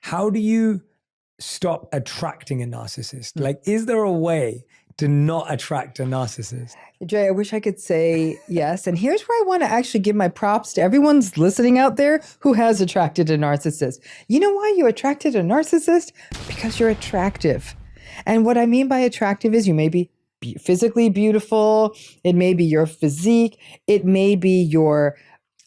how do you stop attracting a narcissist? Like, is there a way to not attract a narcissist? Jay, I wish I could say yes. And here's where I want to actually give my props to everyone's listening out there who has attracted a narcissist. You know why you attracted a narcissist? Because you're attractive. And what I mean by attractive is you may be physically beautiful. It may be your physique. It may be your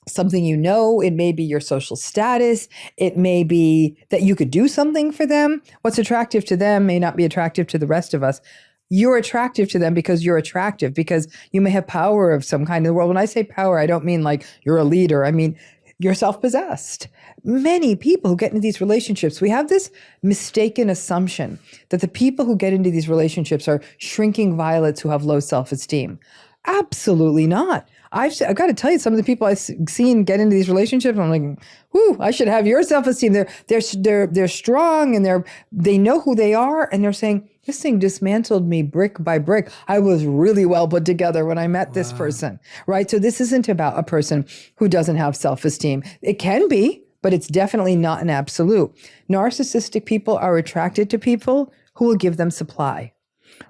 something you know. It may be your social status. It may be that you could do something for them. What's attractive to them may not be attractive to the rest of us. You're attractive to them because you're attractive, because you may have power of some kind in the world. When I say power, I don't mean like you're a leader. I mean, you're self-possessed. Many people who get into these relationships, we have this mistaken assumption that the people who get into these relationships are shrinking violets who have low self-esteem. Absolutely not. I've got to tell you, some of the people I've seen get into these relationships, I'm like, whoo, I should have your self-esteem. They're strong and they know who they are, and they're saying, this thing dismantled me brick by brick. I was really well put together when I met this person, right? So this isn't about a person who doesn't have self-esteem. It can be, but it's definitely not an absolute. Narcissistic people are attracted to people who will give them supply.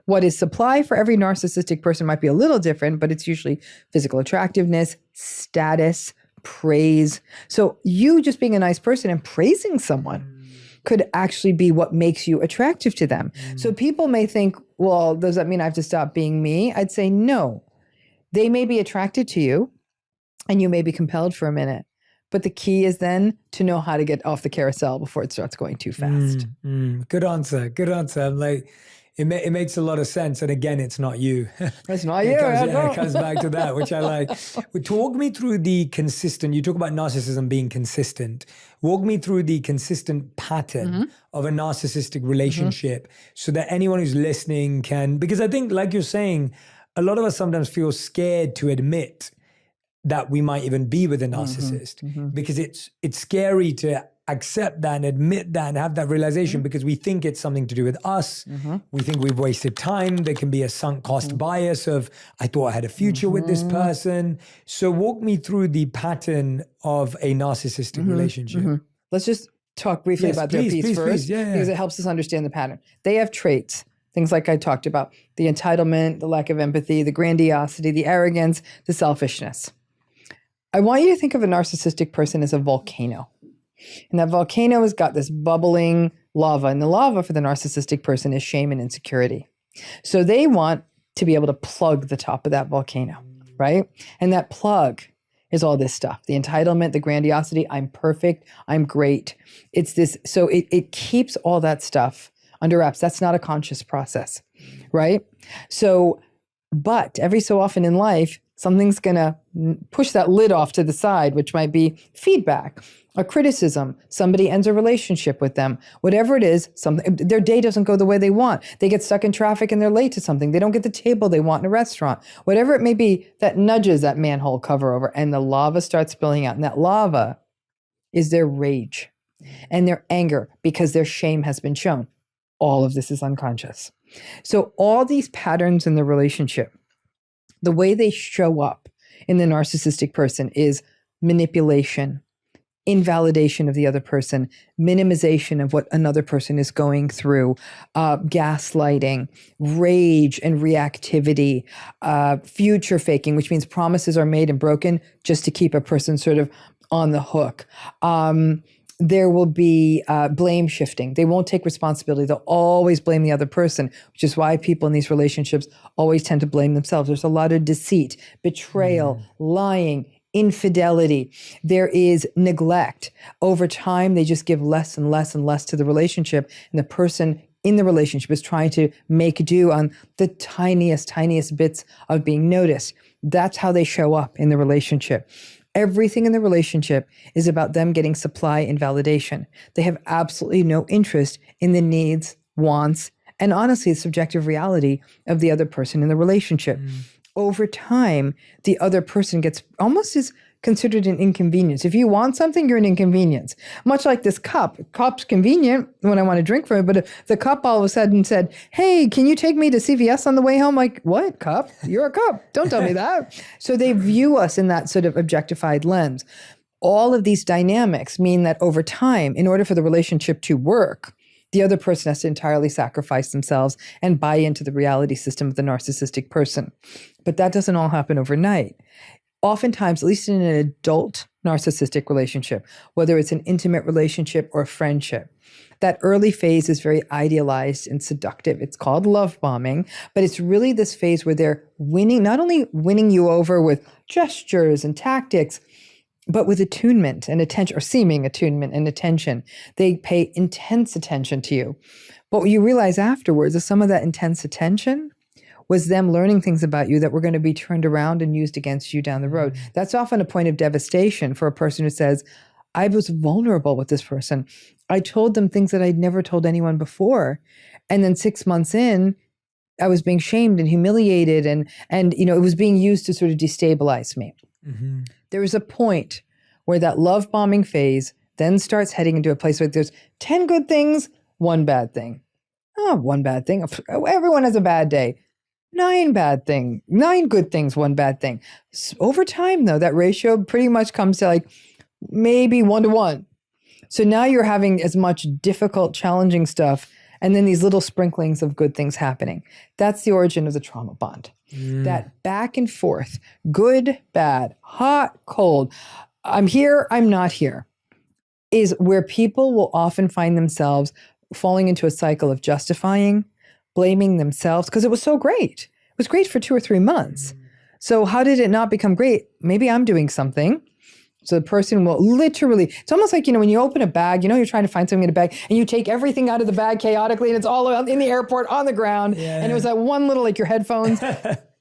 What is supply for every narcissistic person might be a little different, but it's usually physical attractiveness, status, praise. So you just being a nice person and praising someone could actually be what makes you attractive to them. So people may think, well, does that mean I have to stop being me? I'd say no. They may be attracted to you and you may be compelled for a minute. But the key is then to know how to get off the carousel before it starts going too fast. Good answer. Good answer. I'm like, it makes a lot of sense. And again, it's not you. It's not you. It comes back to that, which I like. Talk me through the consistent, you talk about narcissism being consistent. Walk me through the consistent pattern of a narcissistic relationship so that anyone who's listening can, because I think, like you're saying, a lot of us sometimes feel scared to admit that we might even be with a narcissist because it's scary to accept that and admit that and have that realization because we think it's something to do with us. We think we've wasted time. There can be a sunk cost bias of, I thought I had a future with this person. So walk me through the pattern of a narcissistic relationship. Let's just talk briefly about their piece first because it helps us understand the pattern. They have traits, things like I talked about, the entitlement, the lack of empathy, the grandiosity, the arrogance, the selfishness. I want you to think of a narcissistic person as a volcano. And that volcano has got this bubbling lava. And the lava for the narcissistic person is shame and insecurity. So they want to be able to plug the top of that volcano, right? And that plug is all this stuff, the entitlement, the grandiosity, I'm perfect, I'm great. It's this, so it keeps all that stuff under wraps. That's not a conscious process, right? So, but every so often in life, something's going to push that lid off to the side, which might be feedback, a criticism. Somebody ends a relationship with them. Whatever it is, their day doesn't go the way they want. They get stuck in traffic and they're late to something. They don't get the table they want in a restaurant. Whatever it may be, that nudges that manhole cover over and the lava starts spilling out. And that lava is their rage and their anger because their shame has been shown. All of this is unconscious. So all these patterns in the relationship, the way they show up in the narcissistic person is manipulation, invalidation of the other person, minimization of what another person is going through, gaslighting, rage and reactivity, future faking, which means promises are made and broken just to keep a person sort of on the hook. There will be blame shifting. They won't take responsibility. They'll always blame the other person, which is why people in these relationships always tend to blame themselves. There's a lot of deceit, betrayal, lying, infidelity. There is neglect. Over time, they just give less and less and less to the relationship. And the person in the relationship is trying to make do on the tiniest bits of being noticed. That's how they show up in the relationship. Everything in the relationship is about them getting supply and validation. They have absolutely no interest in the needs, wants, and honestly, the subjective reality of the other person in the relationship. Over time, the other person gets almost as considered an inconvenience. If you want something, you're an inconvenience. Much like this cup. Cup's convenient when I want to drink from it, but if the cup all of a sudden said, hey, can you take me to CVS on the way home? Like, what, cup? You're a cup. Don't tell me that. So they view us in that sort of objectified lens. all of these dynamics mean that over time, in order for the relationship to work, the other person has to entirely sacrifice themselves and buy into the reality system of the narcissistic person. But that doesn't all happen overnight. Oftentimes, at least in an adult narcissistic relationship, whether it's an intimate relationship or friendship, that early phase is very idealized and seductive. It's called love bombing, but it's really this phase where they're winning, not only winning you over with gestures and tactics, but with attunement and attention, or seeming attunement and attention. They pay intense attention to you. But what you realize afterwards is some of that intense attention was them learning things about you that were going to be turned around and used against you down the road. That's often a point of devastation for a person who says, I was vulnerable with this person. I told them things that I'd never told anyone before. And then 6 months in, I was being shamed and humiliated, and it was being used to sort of destabilize me. Mm-hmm. There was a point where that love bombing phase then starts heading into a place where there's 10 good things, 1 bad thing. Oh, 1 bad thing. Everyone has a bad day. 9 good things, 1 bad thing. So over time, though, that ratio pretty much comes to like maybe 1 to 1. So now you're having as much difficult, challenging stuff, and then these little sprinklings of good things happening. That's the origin of the trauma bond. That back and forth, good, bad, hot, cold, I'm here, I'm not here, is where people will often find themselves falling into a cycle of justifying, blaming themselves because it was so great. It was great for 2 or 3 months. So how did it not become great? Maybe I'm doing something. So the person will literally, it's almost like, when you open a bag, you're trying to find something in a bag and you take everything out of the bag chaotically and it's all in the airport on the ground. Yeah. And it was that one little, like your headphones.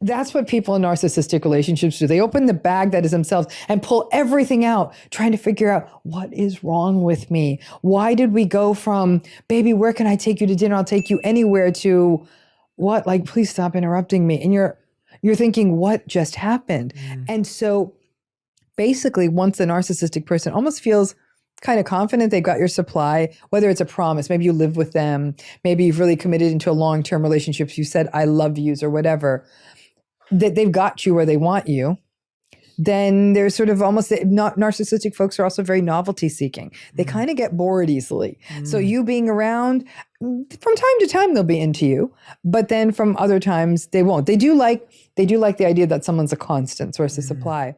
That's what people in narcissistic relationships do. They open the bag that is themselves and pull everything out, trying to figure out what is wrong with me. Why did we go from, baby, where can I take you to dinner? I'll take you anywhere, to what? Like, please stop interrupting me. And you're thinking, what just happened? And so basically, once the narcissistic person almost feels kind of confident they've got your supply, whether it's a promise, maybe you live with them, maybe you've really committed into a long-term relationship, you said, I love yous or whatever, that they've got you where they want you, then there's sort of almost, narcissistic folks are also very novelty seeking. They kind of get bored easily. So you being around, from time to time, they'll be into you, but then from other times they won't. They do like the idea that someone's a constant source of supply.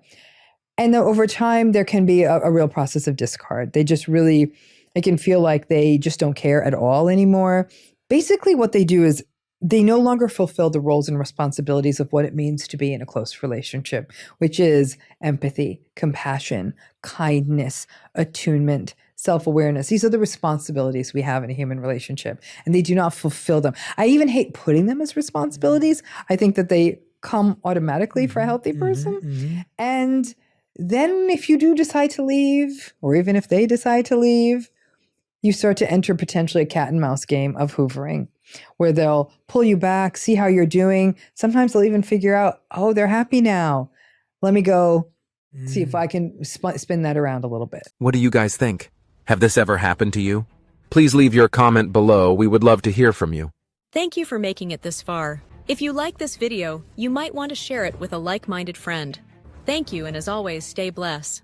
And then over time, there can be a real process of discard. They just really, it can feel like they just don't care at all anymore. Basically, what they do is they no longer fulfill the roles and responsibilities of what it means to be in a close relationship, which is empathy, compassion, kindness, attunement, self-awareness. These are the responsibilities we have in a human relationship, and they do not fulfill them. I even hate putting them as responsibilities. I think that they come automatically for a healthy person. And then if you do decide to leave, or even if they decide to leave, you start to enter potentially a cat and mouse game of hoovering, where they'll pull you back, see how you're doing. Sometimes they'll even figure out, oh, they're happy now. Let me go see if I can spin that around a little bit. What do you guys think? Have this ever happened to you? Please leave your comment below. We would love to hear from you. Thank you for making it this far. If you like this video, you might want to share it with a like-minded friend. Thank you, and as always, stay blessed.